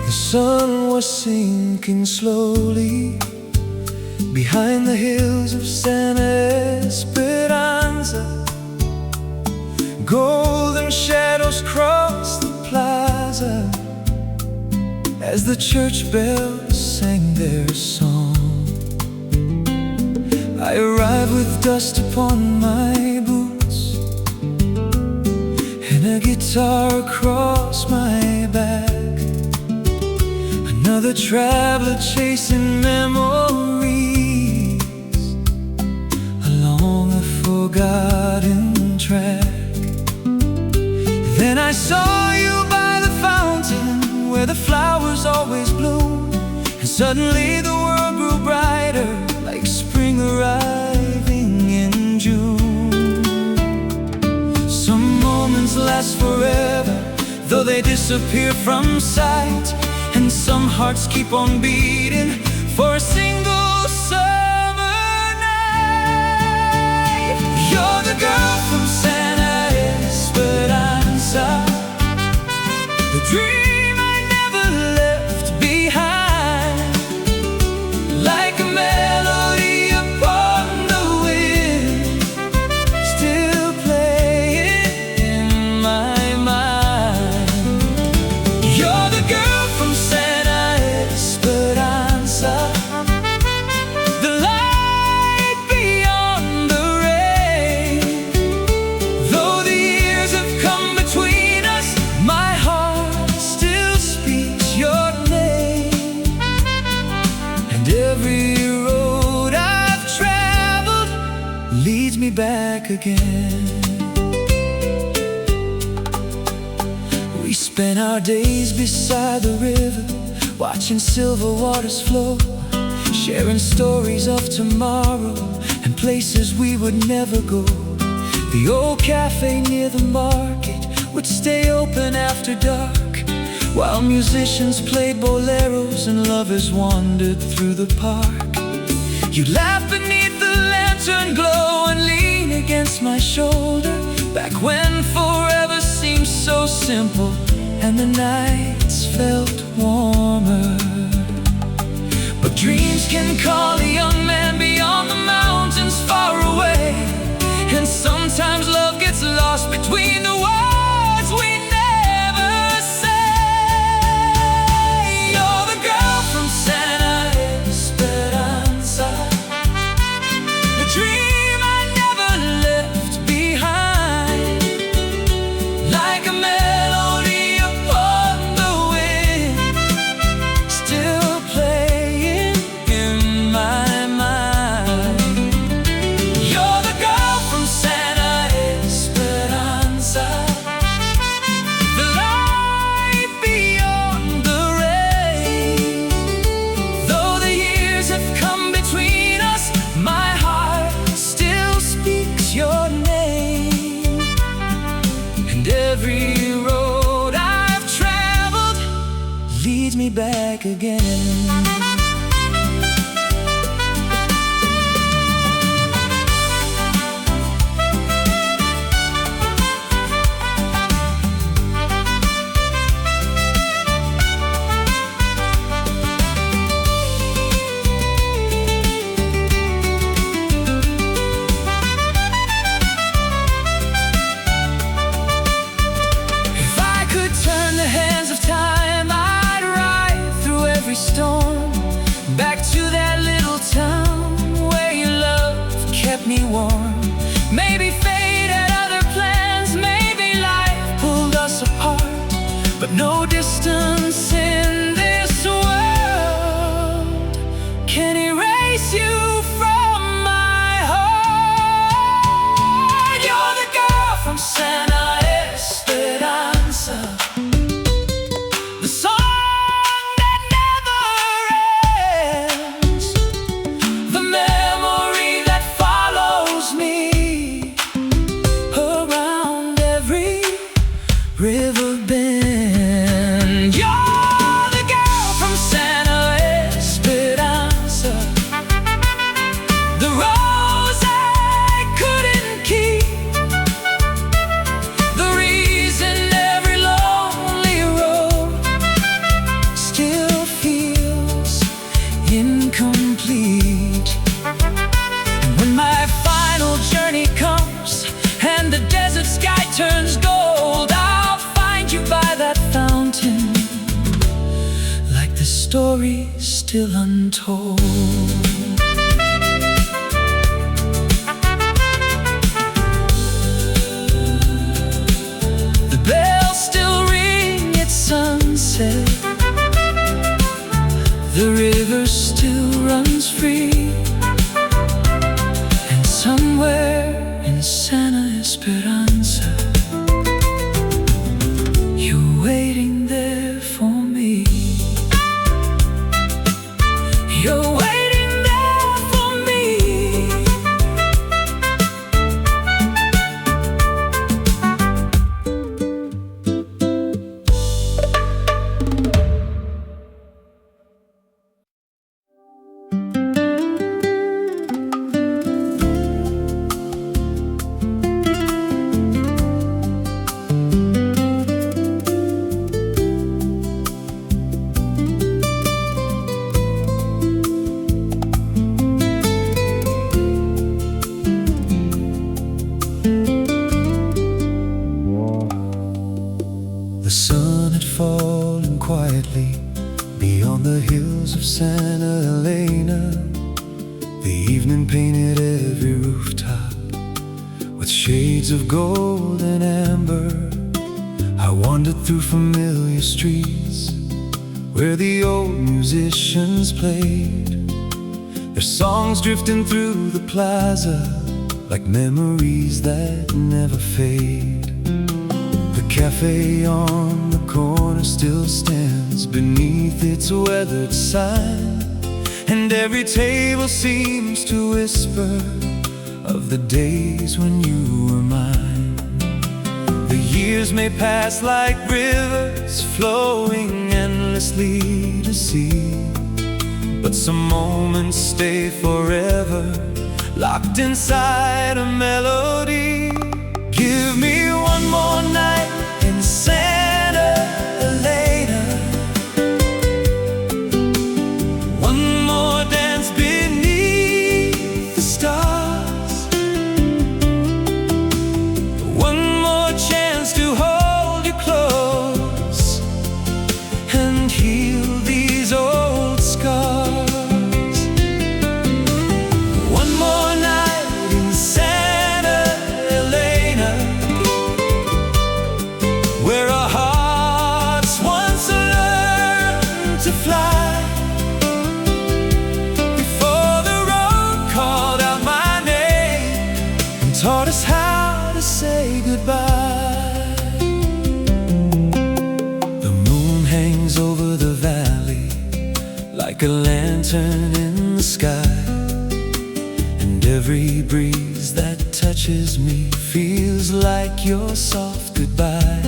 The sun was sinking slowly behind the hills of Santa Esperanza. Golden shadows crossed the plaza as the church bells sang their song. I arrived with dust upon my boots and a guitar across my back. Another traveler chasing memories along a forgotten track. Then I saw you by the fountain where the flowers always bloom, and suddenly the world grew brighter like spring arriving in June. Some moments last forever, though they disappear from sight, and some hearts keep on beating for a single summer night. You're the girl from Santa Esperanza, the dream I never left behind. Like a melody upon the wind, still playing in my mind. You're the girl from Santa Esperanza, the light beyond the rain. Though the years have come between us, my heart still speaks your name. And every road I've traveled leads me back again. We spent our days beside the river, watching silver waters flow, sharing stories of tomorrow and places we would never go. The old cafe near the market would stay open after dark, while musicians played boleros and lovers wandered through the park. You'd laugh beneath the lantern glow and lean against my shoulder, back when forever seemed so simple and the nights felt warmer. But dreams can call a young man beyond the mountains far away, and sometimes love gets lost between the words we never say. You're the girl from Santa Esperanza, the dream I never left behind. Like a melody upon the wind, still playing in my mind. You're the girl from Santa Esperanza, the light beyond the rain. Though the years have come between us, my heart still speaks your name. And every road I've traveled leads me back again. If I could turn the hands of time, I'd ride through every storm, back to that little town where your love kept me warm. Maybe fate had other plans, maybe life pulled us apart, but no distance in this world can erase you from my heart. You're the girl from Santa Esperanza, the song that never ends, the memory that follows me around every river bend. You're the girl from Santa Esperanza, the rose I couldn't keep, stories still untold. The bells still ring at sunset. The river still runs free. And somewhere in Santa Esperanza, you're waiting there for me. You're waiting there for me. The sun had fallen quietly beyond the hills of Santa Elena. The evening painted every rooftop with shades of gold and amber. I wandered through familiar streets where the old musicians played, their songs drifting through the plaza like memories that never fade. The cafe on the corner still stands beneath its weathered sign, and every table seems to whisper of the days when you were mine. The years may pass like rivers flowing endlessly to sea, but some moments stay forever, locked inside a melody. Give me one more night in Santa Elena, one more dance beneath the stars, one more chance to hold you close and heal these old scars. One more night in Santa Elena, where our hearts once learned to fly, before the road called out my name and taught us how to say goodbye. The moon hangs over the valley like a lantern in the sky, and every breeze that touches me feels like your soft goodbye.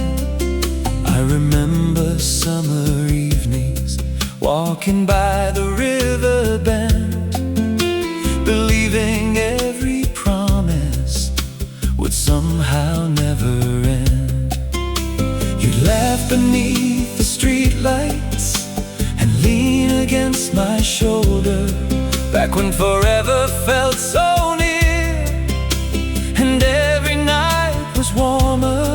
I remember summer evenings walking by the river bend, believing every promise would somehow never end. You'd laugh beneath the streetlights and lean against my shoulder, back when forever felt so near and every night was warmer.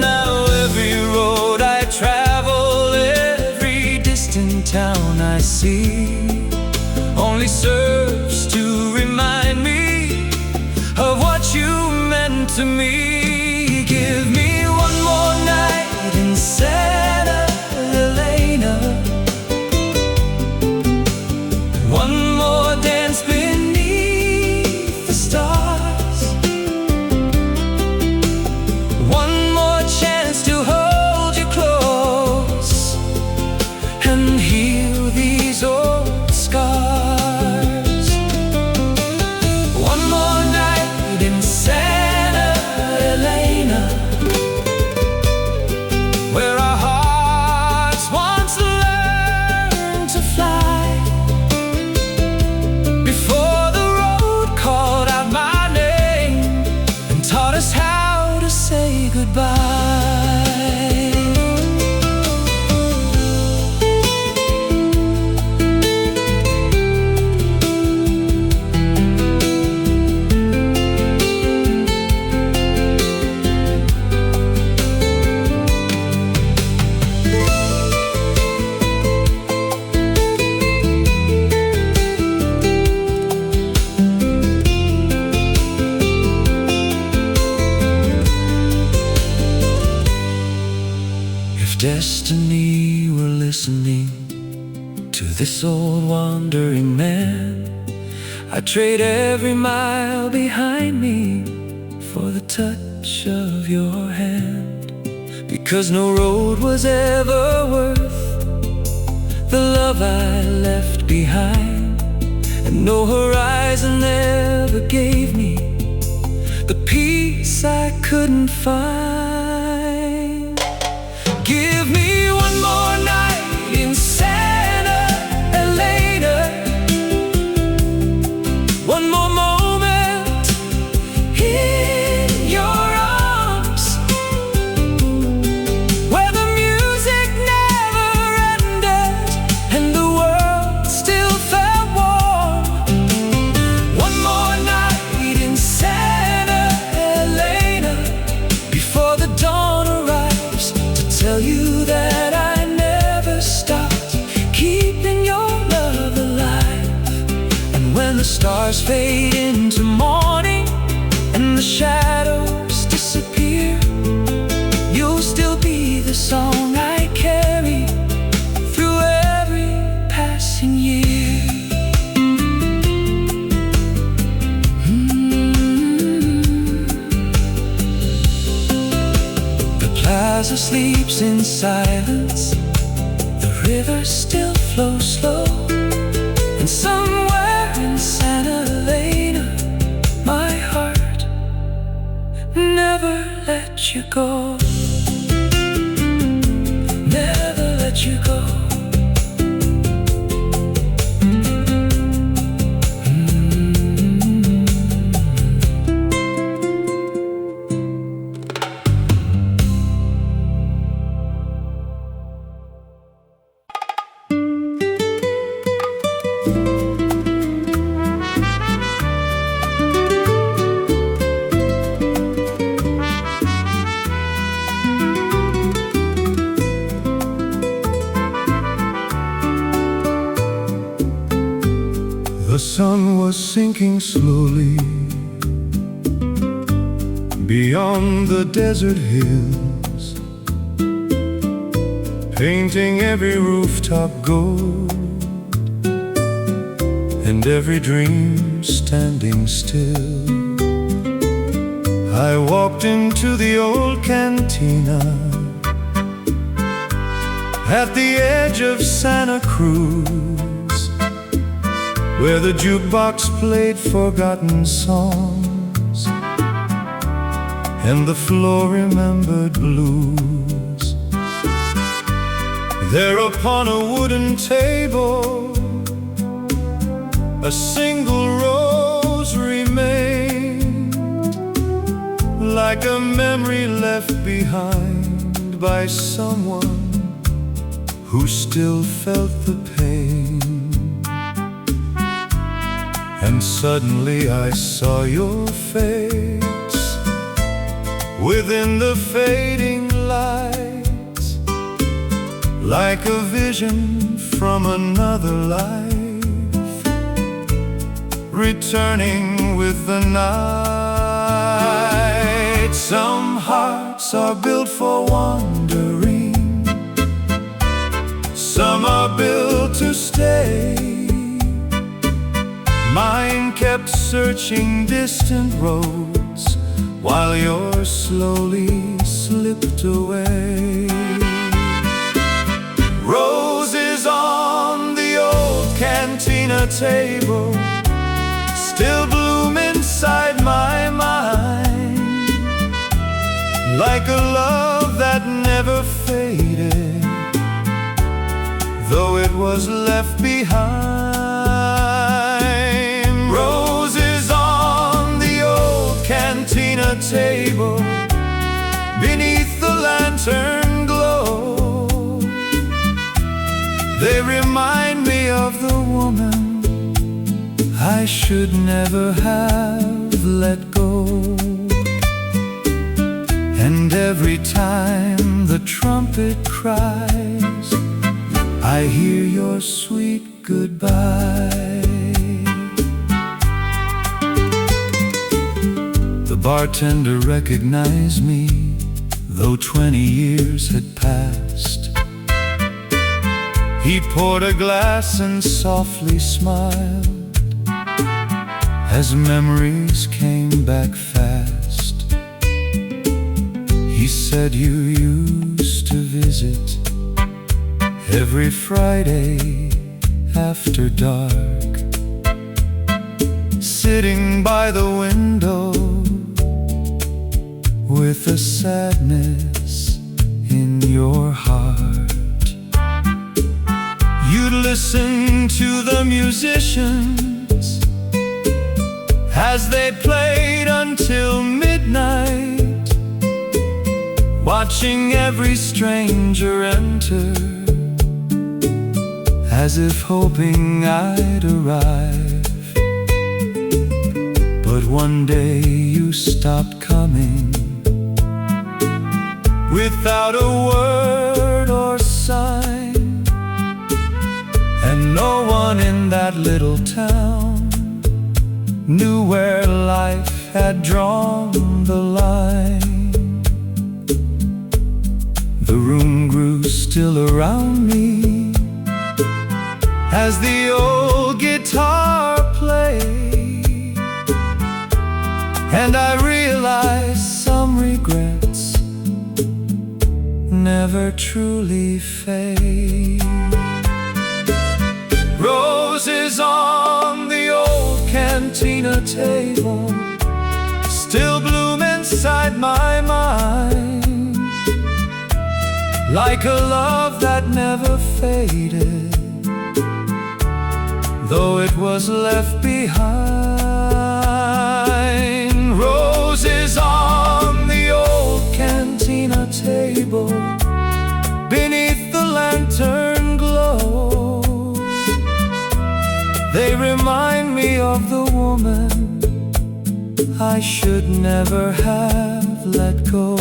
Now every road I travel, every distant town I see, only serves to remind me of what you meant to me. Give me one more night in Santa Elena, one more dance beneath the stars, one more chance to hold you close and heal these old listening to this old wandering man. I'd trade every mile behind me for the touch of your hand, because no road was ever worth the love I left behind, and no horizon ever gave me the peace I couldn't find. Give me one more night in Santa Elena, one more moment in your arms, where the music never ended and the world still felt warm. One more night in Santa Elena, before the dawn arrives, to tell you that I never stopped keeping your love alive. And when the stars fade into morning and the shadows disappear, you'll still be the song I carry through every passing year. The plaza sleeps in silence, the river still flows slow, and somewhere in Santa Elena, my heart never let you go, never let you go. The sun was sinking slowly beyond the desert hills, painting every rooftop gold and every dream standing still. I walked into the old cantina at the edge of Santa Cruz, where the jukebox played forgotten songs and the floor remembered blues. There upon a wooden table, a single rose remained, like a memory left behind by someone who still felt the pain. And suddenly I saw your face within the fading light, like a vision from another life, returning with the night. Some hearts are built for wandering, some are built to stay. Mine kept searching distant roads while yours slowly slipped away. Roses on the old cantina table still bloom inside my mind, like a love that never faded, though it was left behind. Roses on the old cantina table beneath the lantern glow, they remind me of the woman I should never have let go. And every time the trumpet cries, I hear your sweet goodbye. The bartender recognized me, though 20 years had passed. He poured a glass and softly smiled as memories came back fast. He said you used to visit every Friday after dark, sitting by the window with a sadness in your heart. You'd listen to the musicians as they played until midnight, watching every stranger enter, as if hoping I'd arrive. But one day you stopped coming, without a word or sign, and no one in that little town knew where life had drawn the line. The room grew still around me as the old guitar played, and I realized some regrets never truly fade. Roses on the old cantina table still bloom inside my mind, like a love that never faded, though it was left behind. Roses on the old cantina table beneath the lantern glow, they remind me of the woman I should never have let go.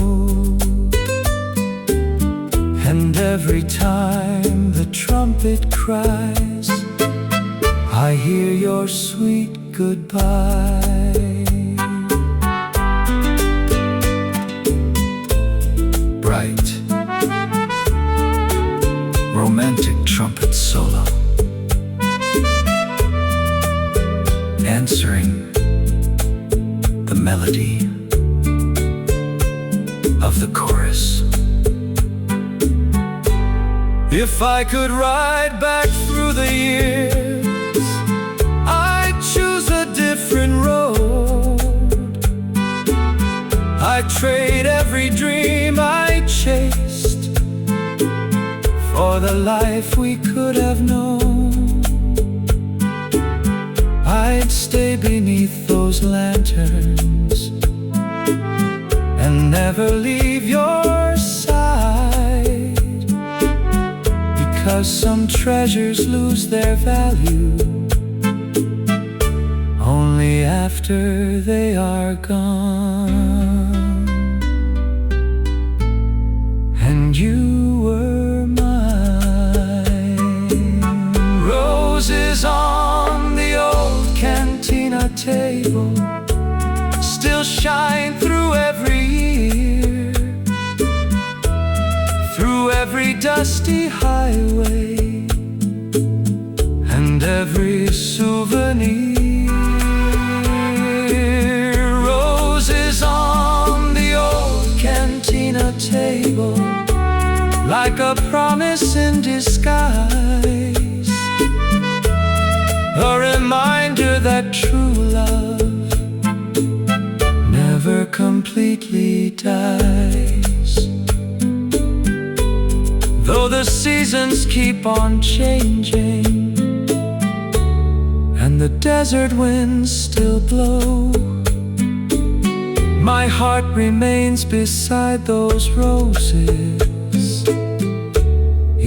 And every time the trumpet cries, I hear your sweet goodbye. Bright, romantic trumpet solo, answering the melody of the chorus. If I could ride back through the years, I'd choose a different road. I'd trade every dream I chased for the life we could have known. I'd stay beneath those lanterns and never leave your side, because some treasures lose their value only after they are gone. And you were mine. Roses on the old cantina table still shine through every year, through every dusty highway and every souvenir. Roses on the old cantina table, like a promise in disguise, a reminder that true love never completely dies. Though the seasons keep on changing and the desert winds still blow, my heart remains beside those roses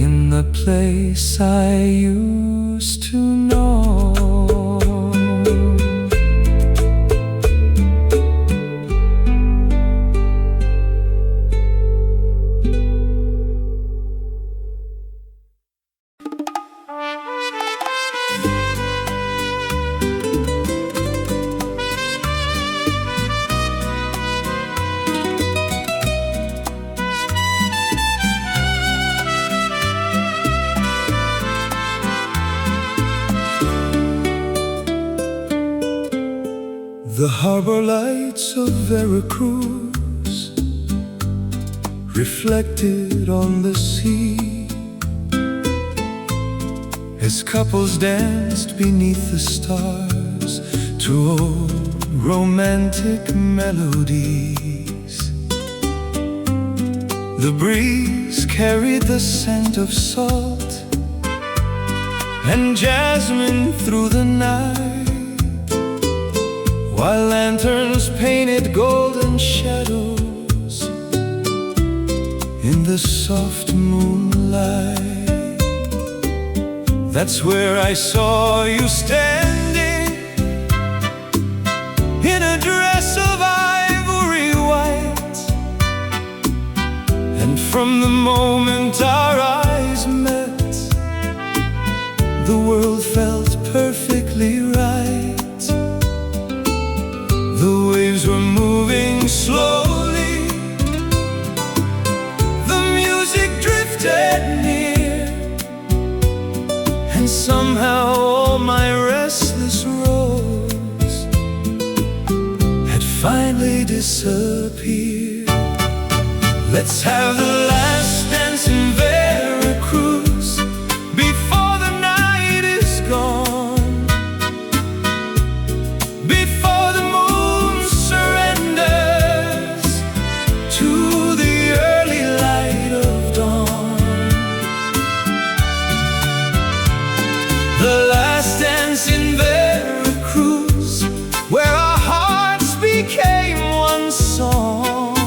in the place I used to know. The harbor lights of Veracruz reflected on the sea as couples danced beneath the stars to old romantic melodies. The breeze carried the scent of salt and jasmine through the night, while lanterns painted golden shadows in the soft moonlight. That's where I saw you standing in a dress of ivory white, and from the moment our eyes met, the world felt perfectly right. The waves were moving slowly, the music drifted near, and somehow all my restless roads had finally disappeared. Let's have the last dance in Veracruz before the night is gone, before the moon surrenders to the early light of dawn. The last dance in Veracruz, where our hearts became one song.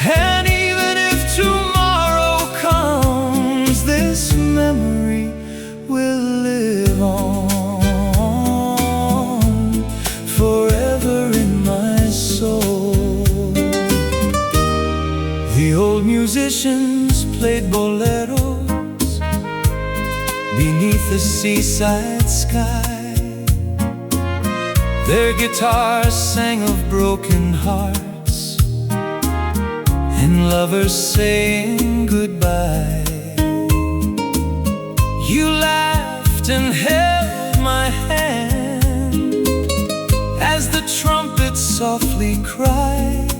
And even if tomorrow comes, this memory will live on forever in my soul. The old musicians played boleros beneath the seaside sky. Their guitars sang of broken hearts and lovers saying goodbye. You laughed and held my hand as the trumpet softly cried,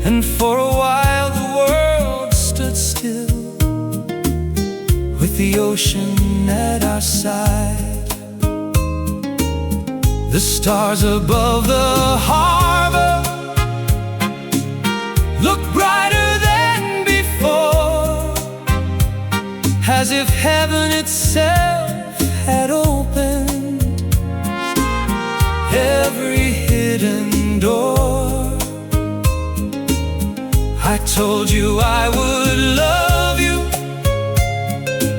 and for a while the world stood still with the ocean at our side. The stars above the harbor look brighter than before, as if heaven itself had opened every hidden door. I told you I would love you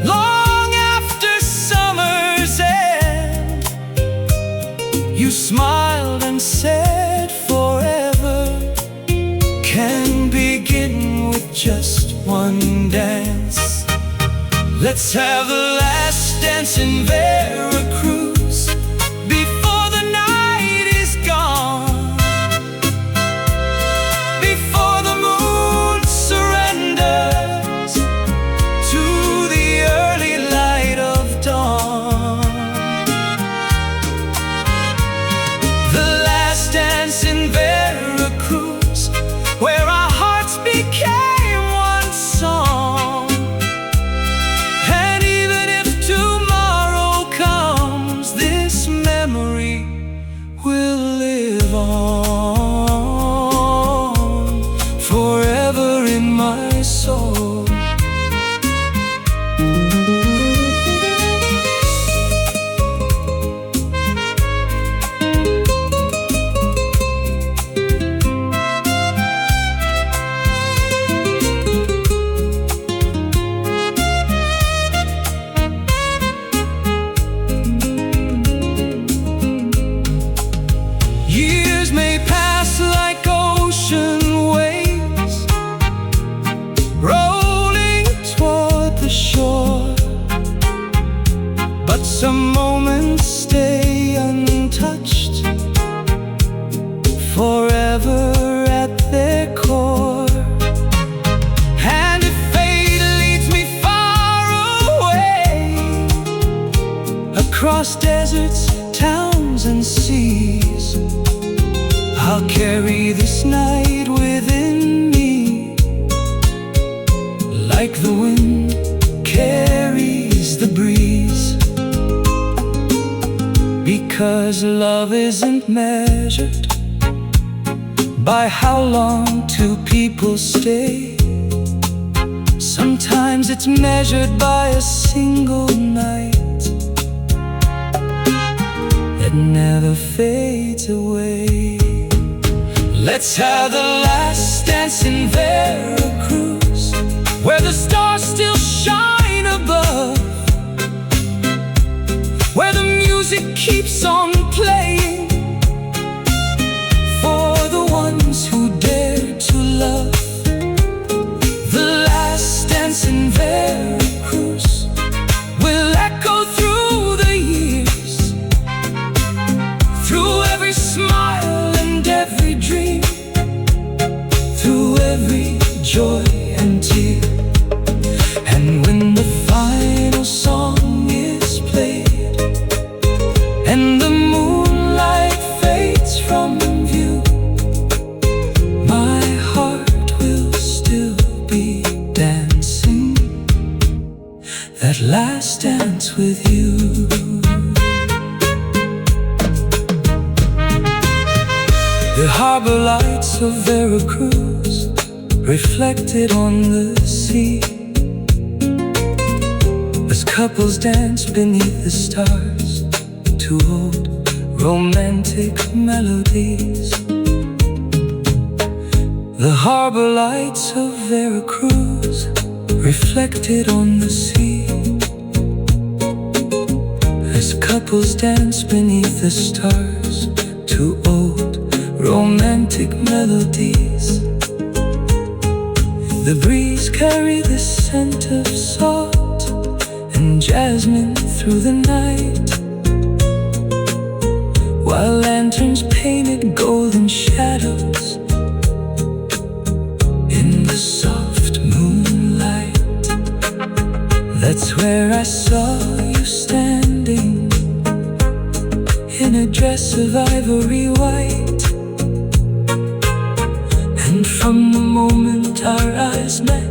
long after summer's end. You smiled and said forever can begin with just one dance. Let's have the last dance in Veracruz before the night is gone, before the moon surrenders to the early light of dawn. The last dance in Veracruz, where our hearts became one song. And even if tomorrow comes, this memory will live on forever in my soul. Years may pass like ocean waves, rolling toward the shore, but some moments stay untouched, forever at their core. And if fate leads me far away, across deserts, towns thousand seas. I'll carry this night within me, like the wind carries the breeze. Because love isn't measured by how long two people stay. Sometimes it's measured by a single night that never fades away. Let's have the last dance in Veracruz, where the stars still shine above, where the music keeps on playing for the ones who dare to love. The last dance in Veracruz will echo through the years, through every smile and every dream, through every joy and tear. And when the final song is played and the moonlight fades from view, my heart will still be dancing that last dance with you. The harbor lights of Veracruz reflected on the sea, as couples dance beneath the stars to old romantic melodies. The harbor lights of Veracruz reflected on the sea, as couples dance beneath the stars to old romantic melodies. The breeze carried the scent of salt and jasmine through the night, while lanterns painted golden shadows in the soft moonlight. That's where I saw you standing in a dress of ivory white. And from the moment our eyes met,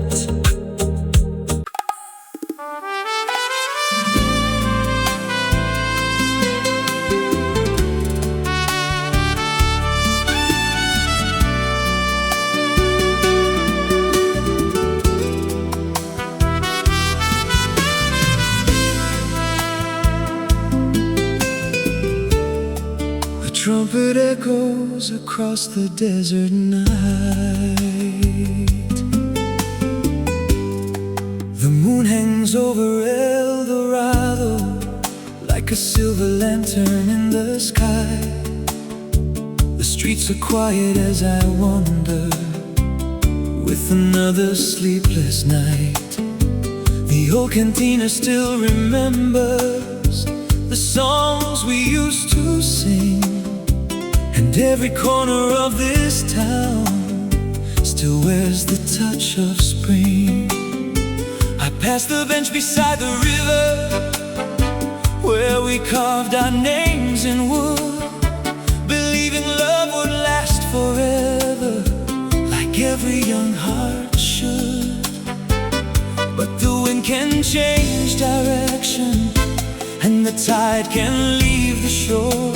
trumpet echoes across the desert night. The moon hangs over El Dorado like a silver lantern in the sky. The streets are quiet as I wander with another sleepless night. The old cantina still remembers the songs we used to sing, and every corner of this town still wears the touch of spring. I passed the bench beside the river where we carved our names in wood, believing love would last forever, like every young heart should. But the wind can change direction and the tide can leave the shore.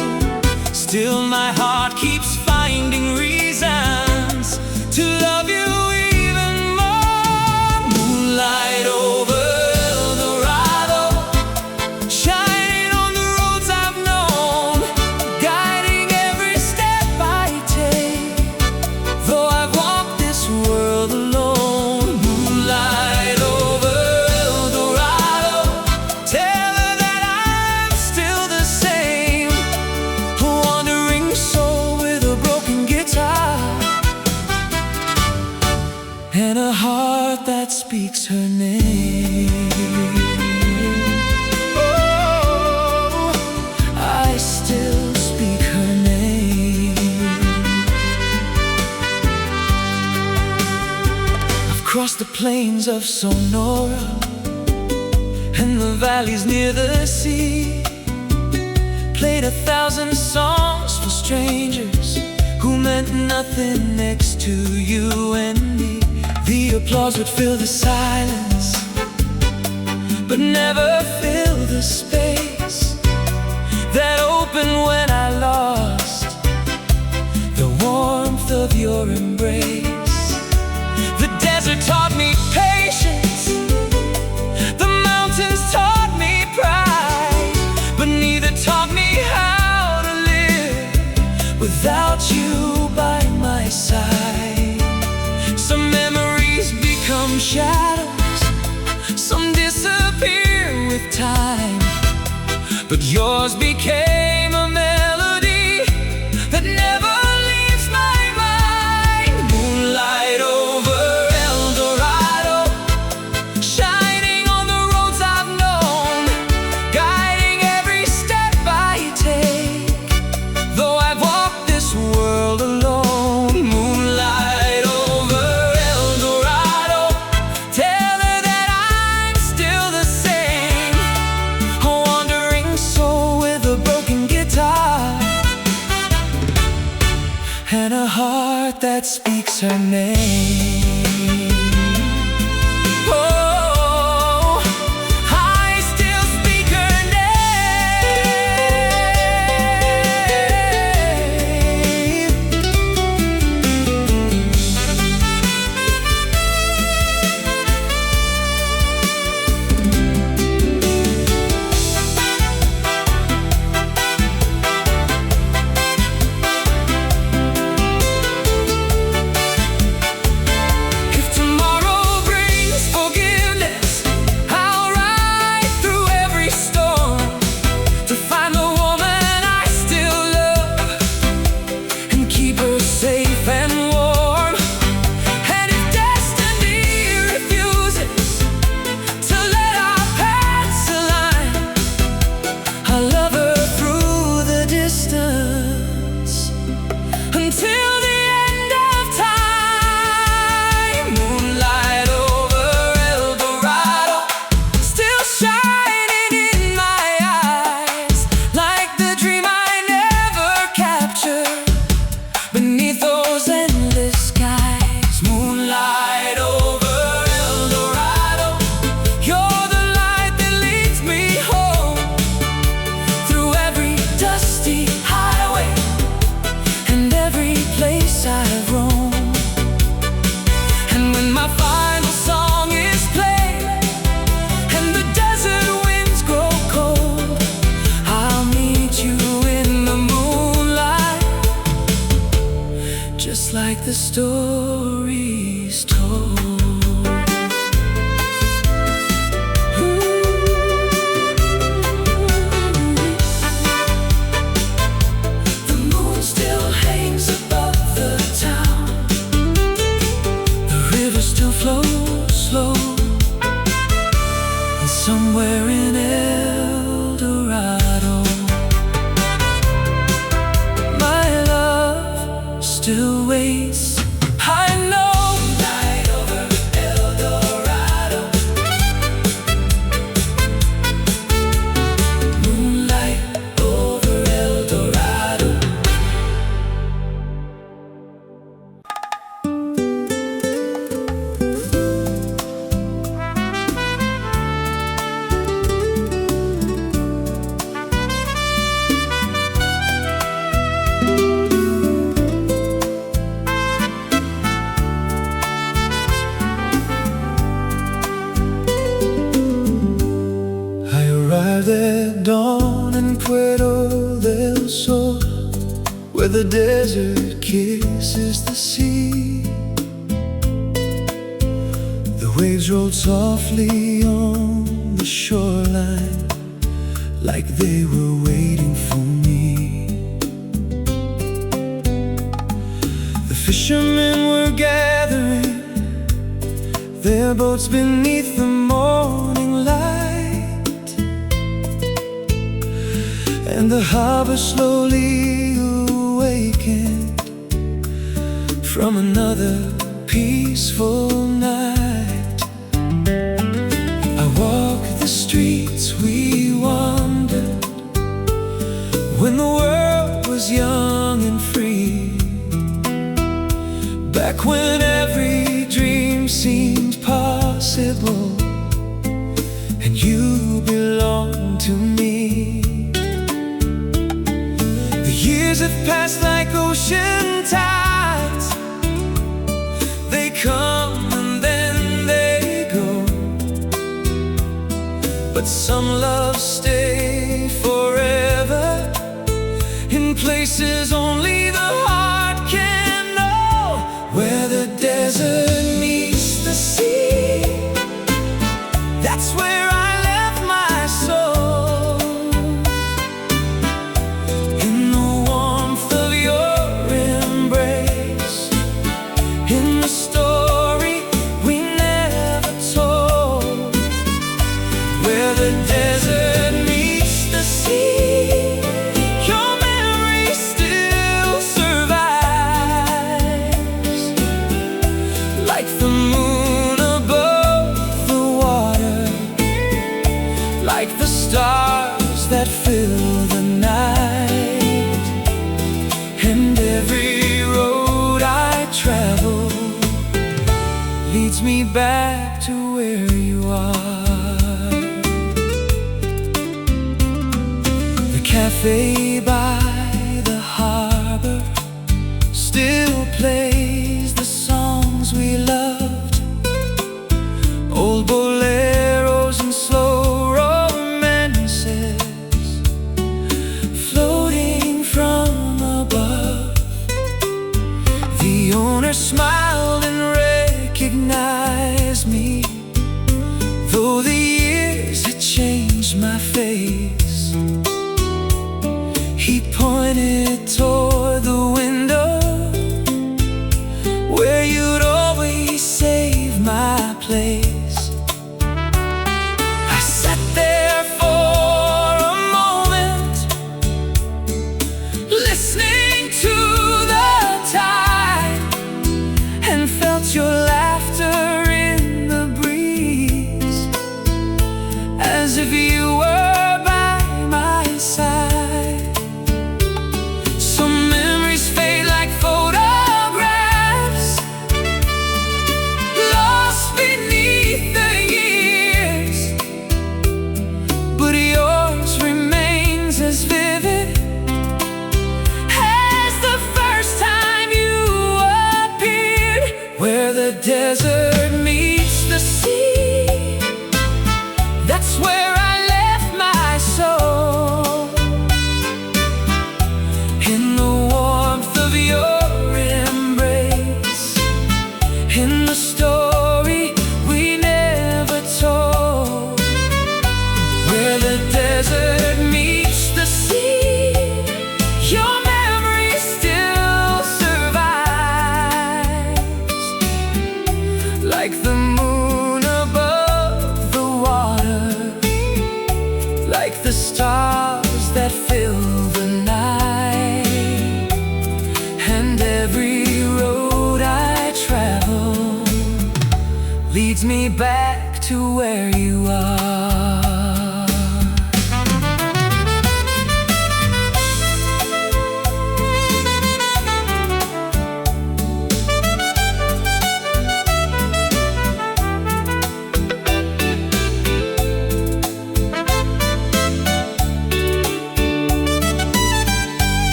Still my heart keeps finding reasons to love you even more. Moonlight over El Dorado, shining on the roads I've known, guiding every step I take, though I've walked this world alone. Moonlight over El Dorado, tell her that I'm still the same, wandering soul with a broken guitar and a heart that speaks her name. Oh, I still speak her name. I've crossed the plains of Sonora and the valleys near the sea, played 1,000 songs for strangers who meant nothing next to you and me. The applause would fill the silence, but never fill the space that opened when I lost the warmth of your embrace. The desert taught me patience, the mountains taught me pride, but neither taught me how to live without you by my side. Some memories become shadows, some disappear with time, but yours became a melody that never leaves my mind. Moonlight over El Dorado, shining on the roads I've known, guiding every step I take, though I've walked this world alone. Moonlight over El Dorado, tell her that I'm still the same, a wandering soul with a broken guitar and a heart that speaks her name. Oh, I still speak her If tomorrow brings forgiveness, I'll ride through every storm to find the woman I still love and keep her safe and warm. And if destiny refuses to let our paths align, I'll love her through the distance until the end of time. Moonlight over El Dorado, still shining in my eyes, like the dream I never captured beneath those endless skies. Moonlight over El Dorado, you're the light that leads me home, through every dusty highway and every place I've roamed. And when my final song is played and the desert winds grow cold, I'll meet you in the moonlight, just like the stories told. The moon still hangs above the town, the river still flows slow, and somewhere in El Dorado, my love still waits. I know. Moonlight over El Dorado, moonlight over El Dorado. I arrived at dawn in Puerto del Sol, where the desert kisses the sea. The waves rolled softly on the shoreline, like they were waiting for me. The fishermen were gathering their boats beneath the morning light, and the harbor slowly awakened from another peaceful night. I walked the streets we wandered, pass like ocean tides. They come and then they go, but some loves stay forever, in places only the heart can know. Where the desert meets the sea, that's where I left my soul. In the warmth of your embrace, in the story we never told. Where the desert meets the sea, your memory still survives, like the moon above the water, like the stars that fill the night. And every road I travel leads me back to where you are. The cafe by the harbor still plays the songs we loved, old boleros and slow romances floating from above. The owner smiled and recognized me, though the years had changed my face. He pointed toward the window where you'd always save my place. I sat there for a moment, listening to the tide, and felt your laughter in the breeze, as if you were by my side. Some memories fade like photographs, lost beneath the years, but yours remains as vivid as the first time you appeared. Where the desert meets the sea, that's where I left my soul. In the warmth of your embrace, in the story we never told. Where the desert meets the sea, your memory still survives, like the moon above the water, like the stars that fill the night. And every road I travel leads me back to where you are.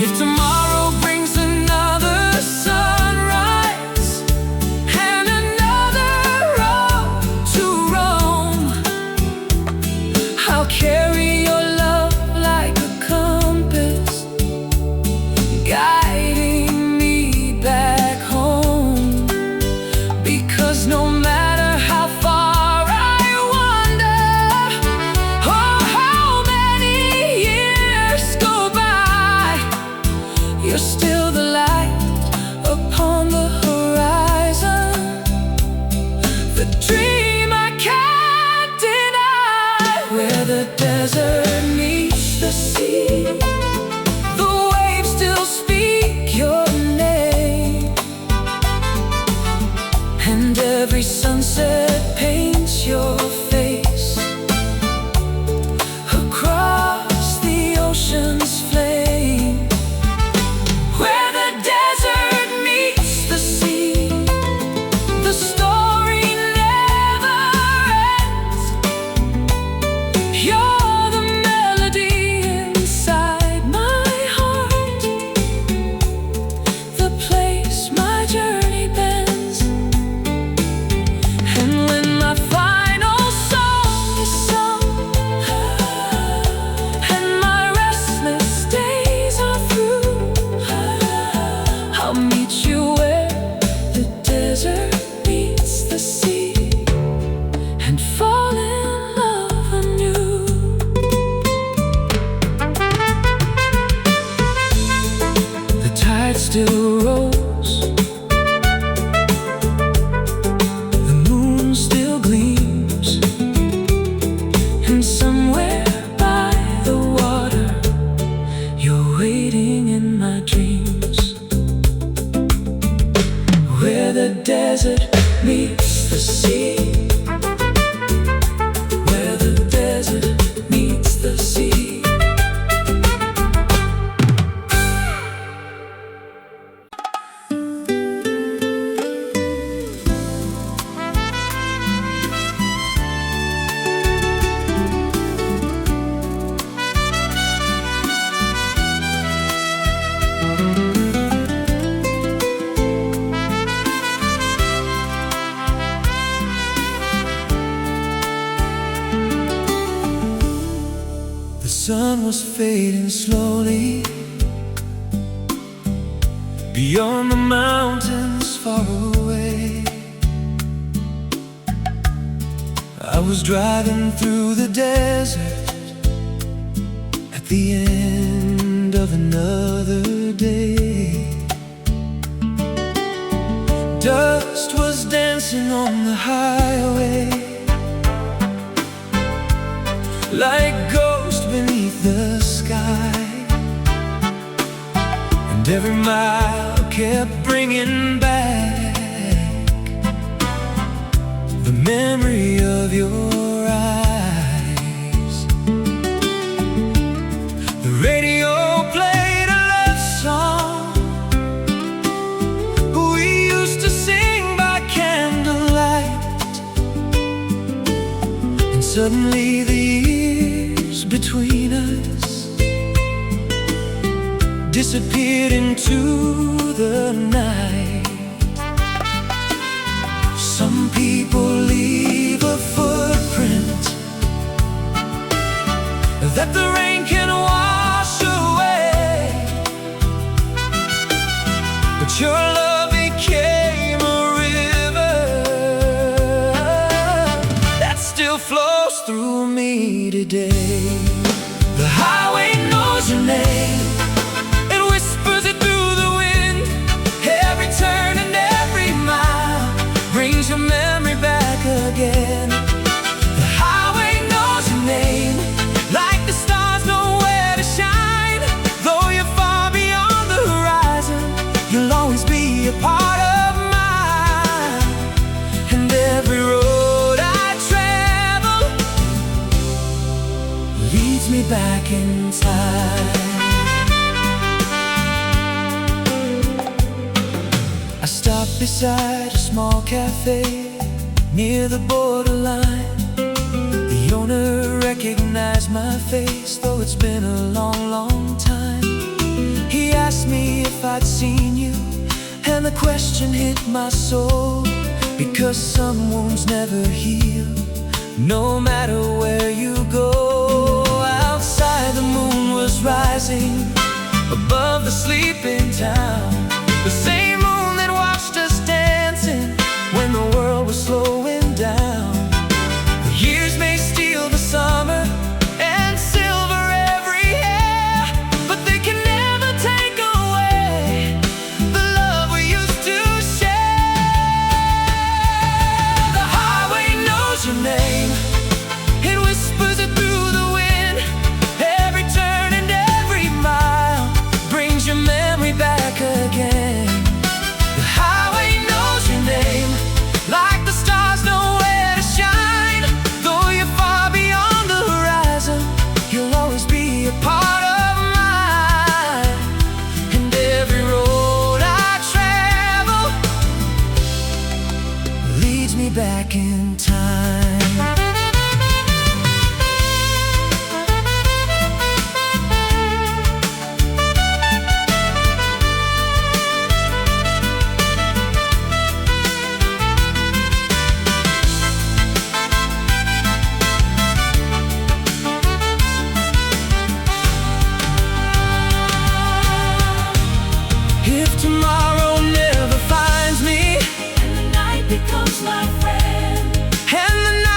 If tomorrow brings another sunrise and another road to roam, I'll carry your love like a compass, guiding me back home. Because no matter how far I wander, or how many years go by, you're still the light upon the horizon, the dream I can't deny. Where the desert meets the sea, the waves still speak your name, and every sunset paints your face across the ocean's flame. Where the desert meets the sea, the story never ends. You're the meets the sea, where the desert meets the sea. The sun was fading slowly beyond the mountains far away. I was driving through the desert at the end of another day. Dust was dancing on the highway like ghosts beneath the sky, and every mile kept bringing back the memory of your eyes. The radio played a love song we used to sing by candlelight, and suddenly the years between us disappeared into the night. Some people leave a footprint that the rain can wash away, but your love became a river that still flows through me today. The highway knows your name, it whispers it through the wind. Every turn and every mile brings your memory back again. The highway knows your name, like the stars know where to shine. Though you're far beyond the horizon, you'll always be a part of mine. And every road I travel leads me back in time. I stopped beside a small cafe near the borderline. The owner recognized my face, though it's been a long, long time. He asked me if I'd seen you, and the question hit my soul, because some wounds never heal, no matter where you go. Outside the moon was rising above the sleeping town, the same moon that watched us dancing when the world was slowing down. The years may steal the summer and silver every hair, but they can never take away the love we used to share. The highway knows your name, it whispers it through the wind. Every turn and every mile brings your memory back again. The highway knows your name, like the stars know where to shine. Though you're far beyond the horizon, you'll always be a part of mine. And every road I travel leads me back in time. If tomorrow never finds me, and the night becomes my friend, and the night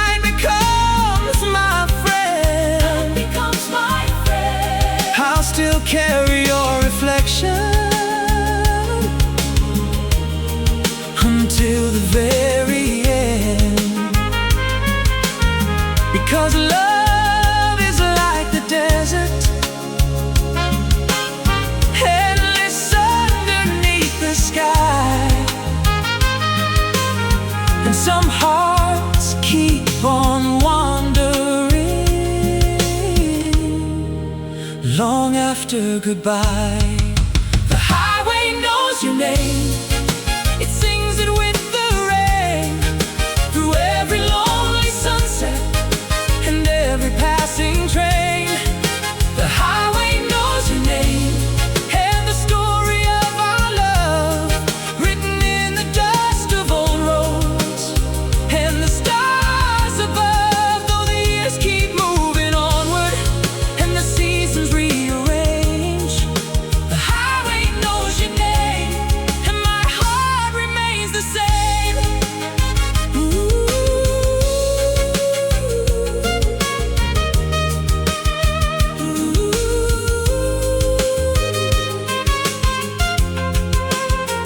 some hearts keep on wandering long after goodbye. The highway knows your name. It sings it with the rain, through every lonely sunset and every passing train. The highway knows your name, and the story of our love written in the dust of old roads. And the stars above, though the years keep moving onward and the seasons rearrange, the highway knows your name, and my heart remains the same.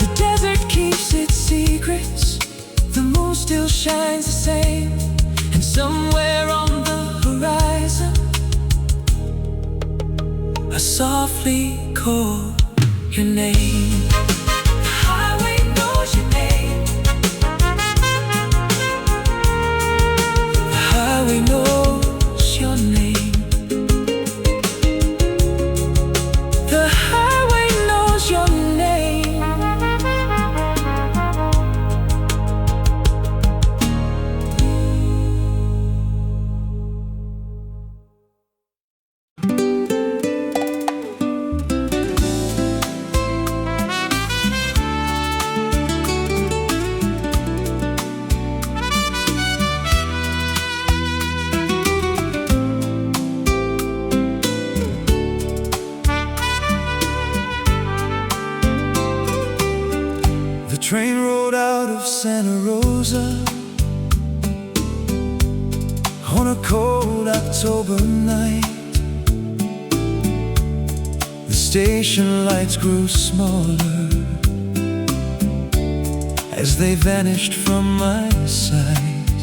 The desert keeps its secrets, the moon still shines the same, and somewhere on the horizon I softly call your name. The highway knows your name. The highway knows your name. The highway knows your name. The train rolled out of Santa Rosa on a cold October night. The station lights grew smaller as they vanished from my sight.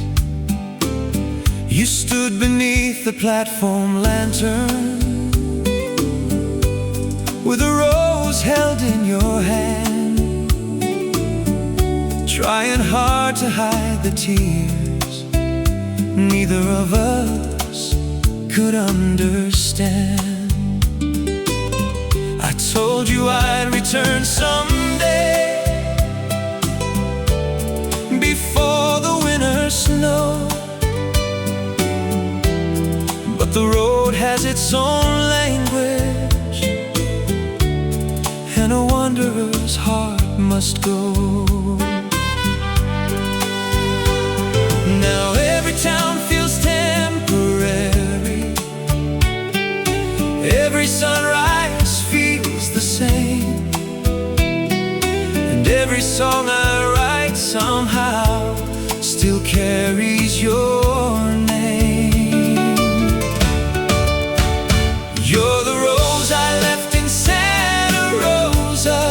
You stood beneath the platform lantern with a rose held in your hand, trying hard to hide the tears neither of us could understand. I told you I'd return someday, before the winter snow, but the road has its own language, and a wanderer's heart must go. Now every town feels temporary, every sunrise feels the same, and every song I write somehow still carries your name. You're the rose I left in Santa Rosa,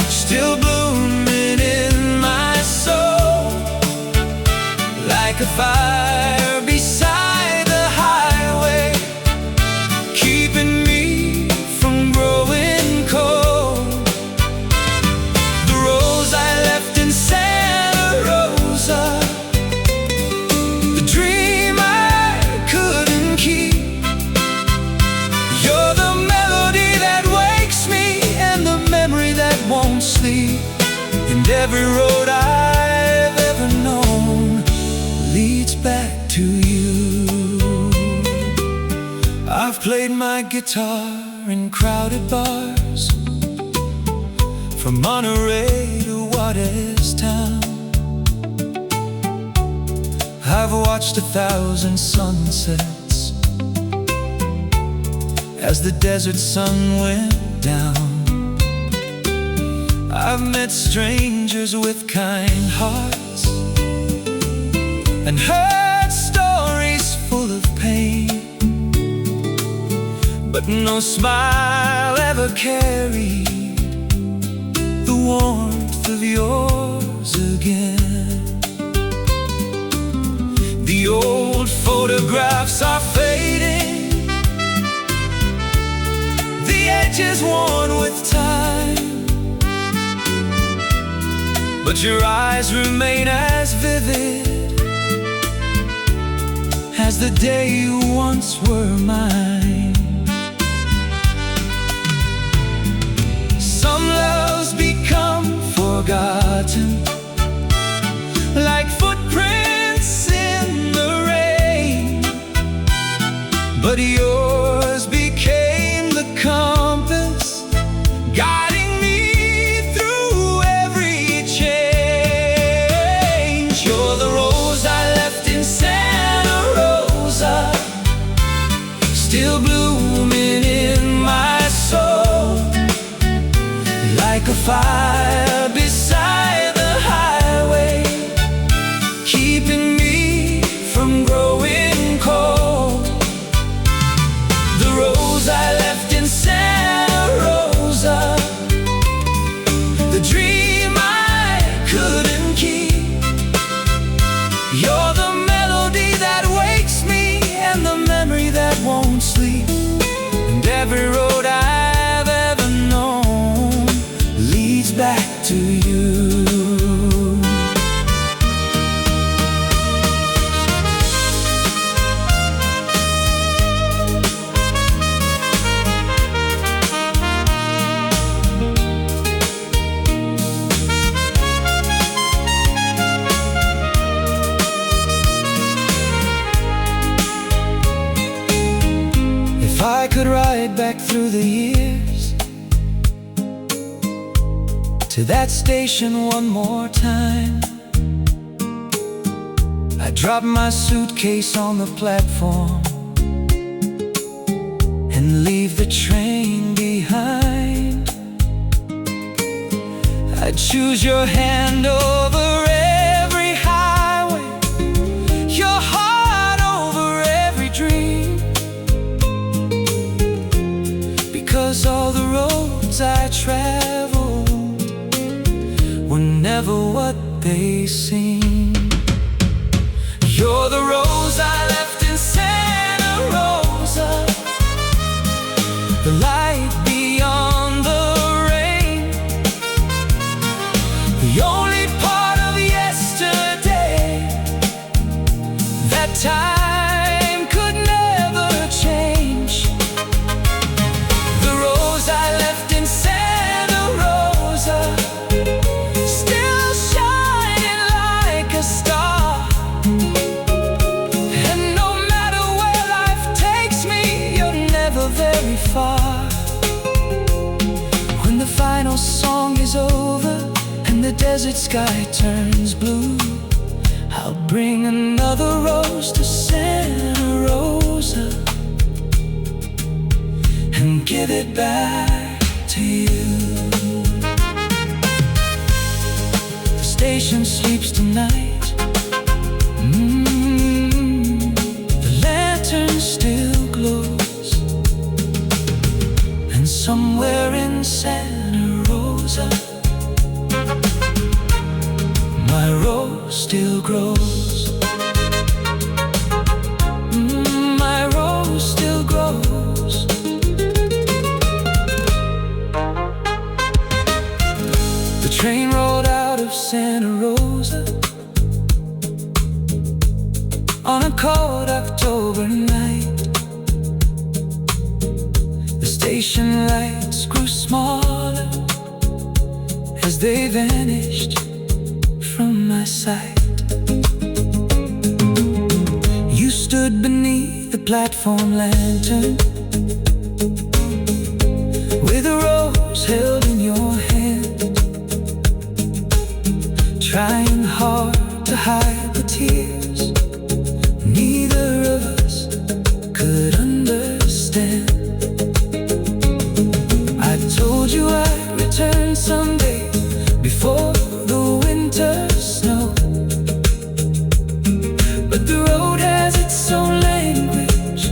still blooming in my soul, like a fire beside the highway, keeping me from growing cold. The rose I left in Santa Rosa, the dream I couldn't keep. You're the melody that wakes me, and the memory that won't sleep, and every road I've ever known leads back to you. I've played my guitar in crowded bars, from Monterey to Watertown. I've watched 1,000 sunsets as the desert sun went down. I've met strangers with kind hearts and heard stories full of pain, but no smile ever carried the warmth of yours again. The old photographs are fading, the edges worn with time, but your eyes remain as vivid as the day you once were mine. Some loves become forgotten, like footprints in the rain, but yours became the compass, guiding me through every change. You're the rose I left in Santa Rosa, still blooming in my soul, like a fire beside the highway, keeping me from growing cold. The rose I left in Santa Rosa, the dream I couldn't keep. You're the melody that wakes me and the memory that won't sleep. And every road I've ever known leads back to you. If I could ride back through the years to that station one more time, I'd drop my suitcase on the platform and leave the train behind. I'd choose your hand over every highway, your heart over every dream, because all the roads I traveled were never what they seem. You're the rose I left in Santa Rosa, the light beyond the rain, the only part of yesterday that time could never change. The rose I left in Santa Rosa, still shining like a star. And no matter where life takes me, you're never very far. When the final song is over and the desert sky turns blue, I'll bring another rose to Santa Rosa and give it back to you. The station sleeps tonight. The lantern still glows, and somewhere in Santa Rosa, my rose still grows. My rose still grows. The train rolled out of Santa Rosa on a cold October night. The station lights grew smaller as they vanished from my sight. You stood beneath the platform lantern with a rose held in your hand, trying hard to hide the tears neither of us could understand. I told you I'd return someday before the winter snow, but the road has its own language.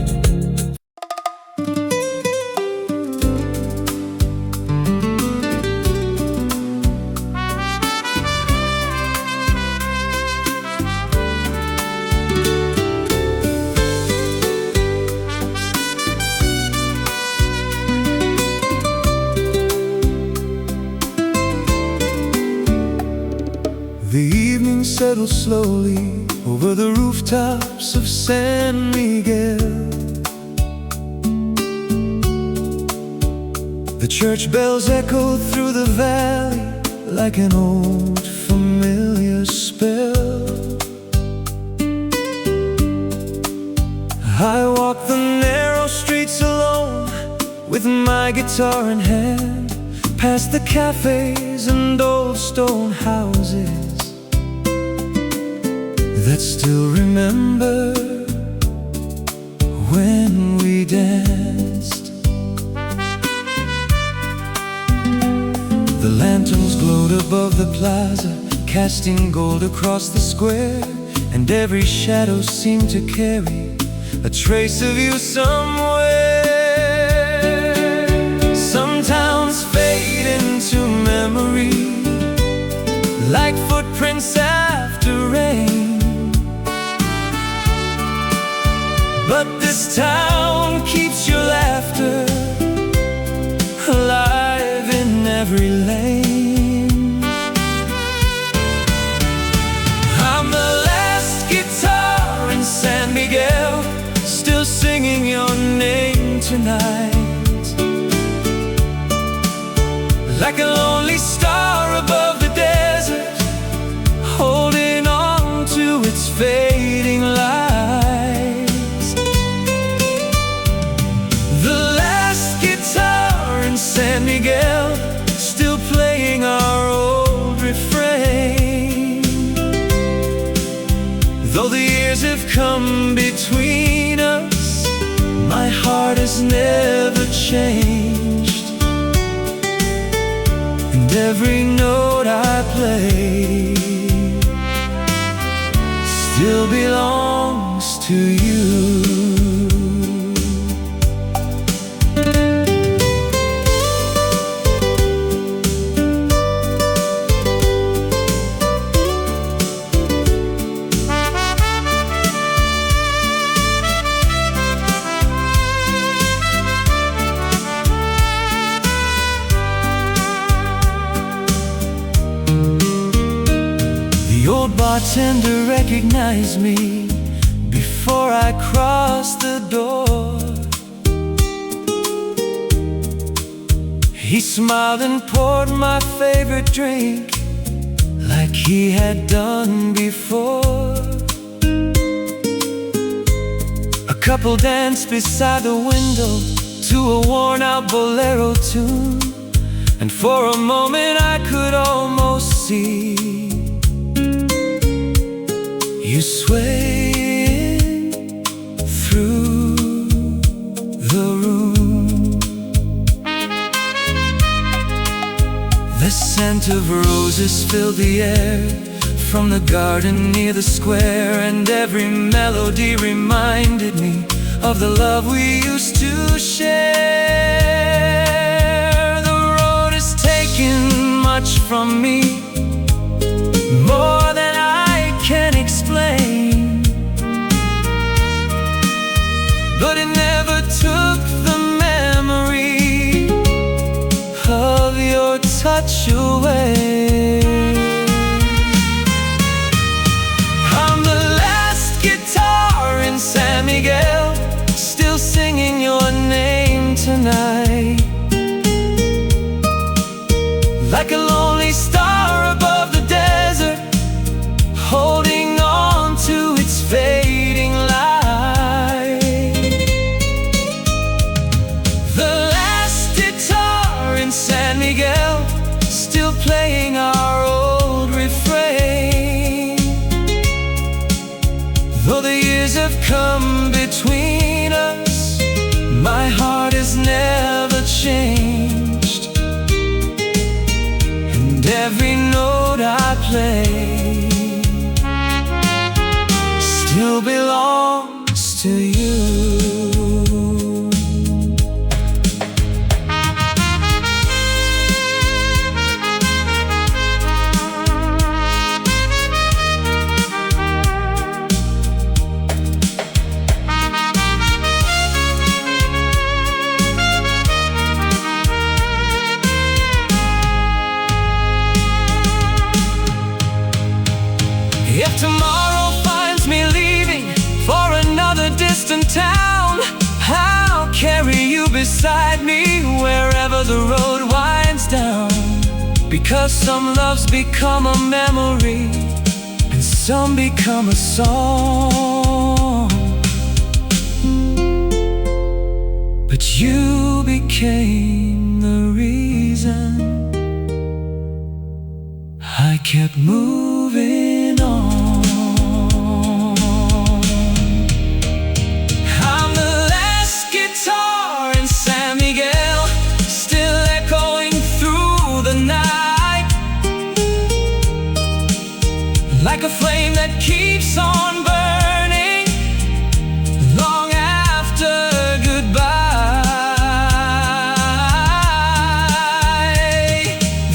settle slowly over the rooftops of San Miguel. The church bells echoed through the valley like an old familiar spell. I walk the narrow streets alone with my guitar in hand, past the cafes and old stone houses that still remember when we danced. The lanterns glowed above the plaza, casting gold across the square, and every shadow seemed to carry a trace of you somewhere. Some towns fade into memory like footprints after rain, but this town keeps your laughter alive in every lane. I'm the last guitar in San Miguel, still singing your name tonight, like a lonely star above the desert, holding on to its fading lights. The last guitar in San Miguel, still playing our old refrain. Though the years have come between us, my heart has never changed, and every note I play still belongs to you. The old bartender recognized me before I crossed the door. He smiled and poured my favorite drink like he had done before. A couple danced beside the window to a worn-out bolero tune, and for a moment I could almost see you swaying through the room. The scent of roses filled the air from the garden near the square, and every melody reminded me of the love we used to share. The road has taken much from me, more than I can explain, but it never took the memory of your touch away. I'm the last guitar in San Miguel, still singing your name tonight, like a lonely star above the desert, holding on to its fading light. The last guitar in San Miguel, still playing our old refrain. Though the years have come between us, my heart has never changed, and every note I play still belongs to you. if tomorrow finds me leaving for another distant town, I'll carry you beside me wherever the road winds down. Because some loves become a memory, and some become a song. But you became the reason I kept moving on. I'm the last guitar in San Miguel, still echoing through the night, like a flame that keeps on burning long after goodbye.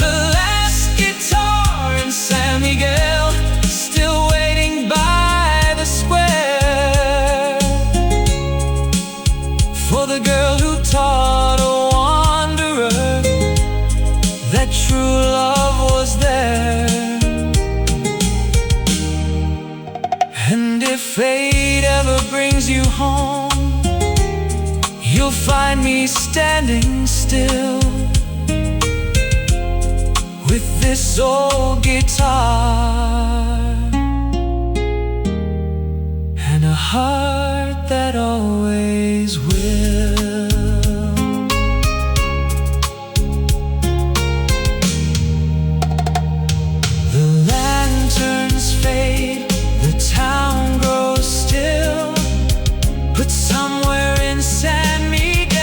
The last guitar in San Miguel, still waiting by the square, for the girl who taught a wanderer that true love was there. And if fate ever brings you home, you'll find me standing still with this old guitar and a heart that always will. The lanterns fade, the town grows still, but somewhere in San Miguel,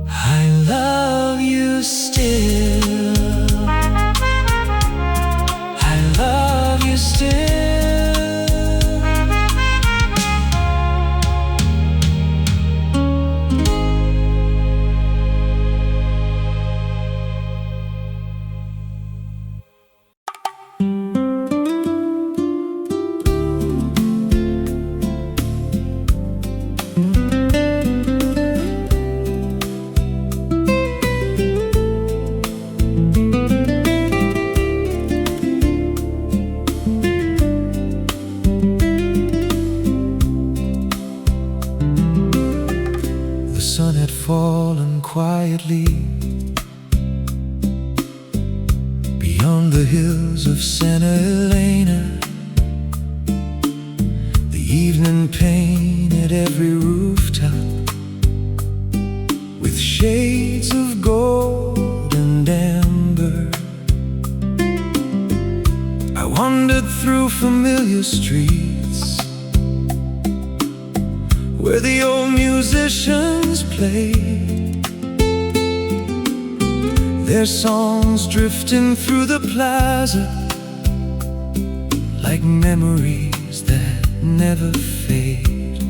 I love you still. I love you still. The sun had fallen quietly beyond the hills of Santa Elena. The evening painted every rooftop with shades of gold and amber. I wandered through familiar streets where the old musicians played their songs, drifting through the plaza like memories that never fade.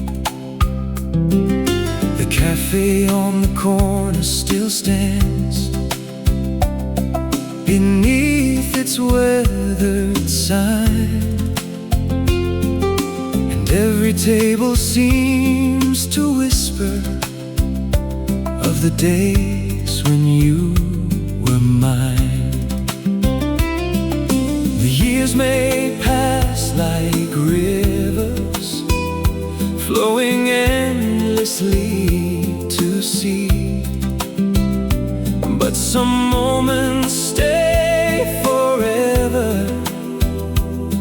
The cafe on the corner still stands beneath its weathered sign, and every table seems to whisper of the days when you were mine. The years may pass like rivers, flowing endlessly to sea, but some moments stay forever,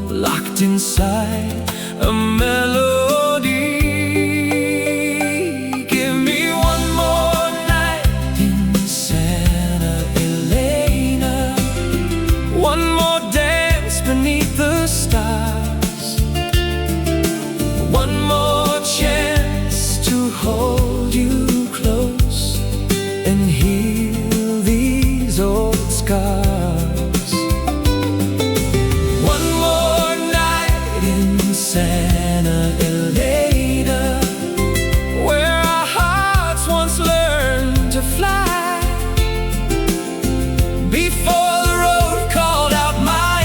locked inside a melody. Give me one more night in Santa Elena, one more dance beneath the stars, one more chance to hold you close and heal these old scars. One more night in Santa Elena, where our hearts once learned to fly, before the road called out my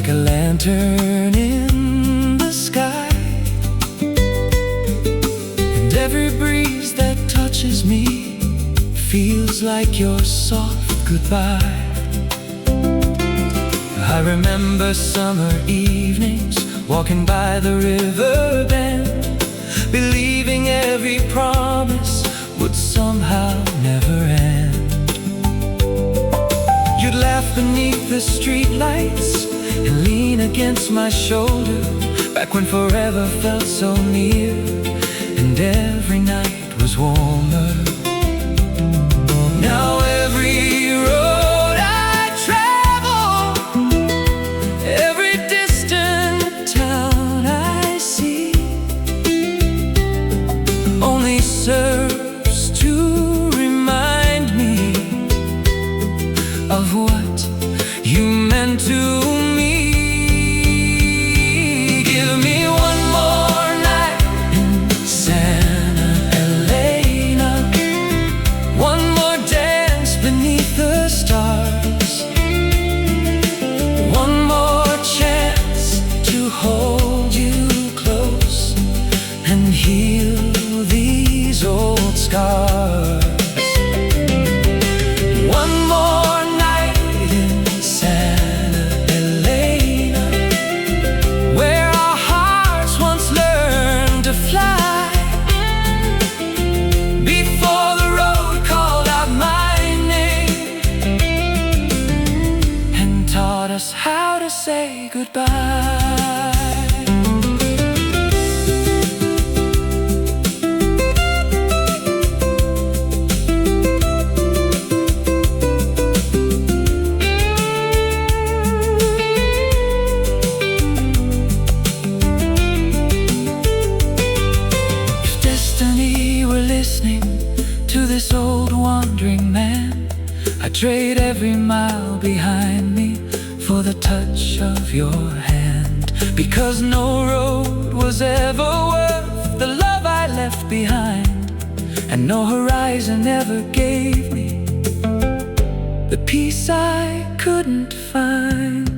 like a lantern in the sky. And every breeze that touches me feels like your soft goodbye. I remember summer evenings, walking by the river bend, believing every promise would somehow never end. You'd laugh beneath the streetlights and lean against my shoulder, back when forever felt so near and every night was warmer. Now every road I travel, every distant town I see, only serves to remind me of what you meant to me. Give me one more night in Santa Elena, one more dance beneath the stars, one more chance to hold you close and heal these old scars. One more night in Santa Elena, where our hearts once learned to fly, before the road called out my name and taught us how to say goodbye. If destiny were listening to this old wandering man, I'd trade every mile behind me for the touch of your hand, because no road was ever worth the love I left behind, and no horizon ever gave me the peace I couldn't find.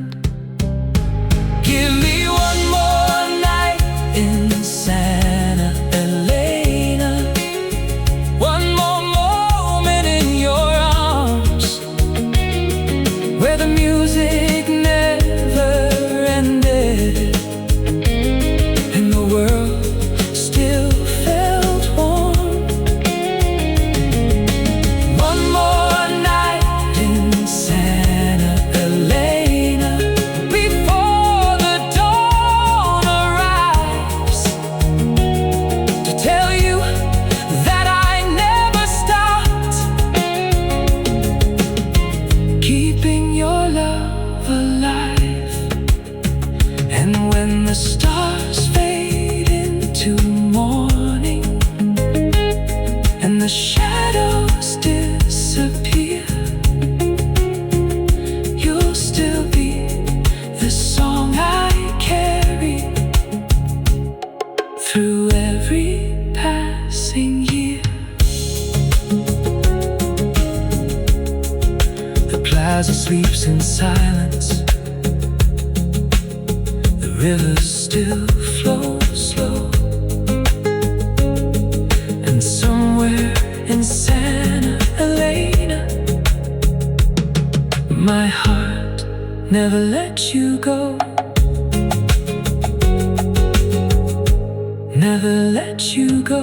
Give me one more night in Santa Elena, one more moment in your arms, where the music never ended and the world still felt warm. One more night in Santa Elena, before the dawn arrives, to tell you that I never stopped keeping your love alive. And when the stars fade into morning and the shadows disappear, you'll still be the song I carry through every passing year. The plaza sleeps in silence, the rivers still flow slow, and somewhere in Santa Elena, my heart never let you go, never let you go.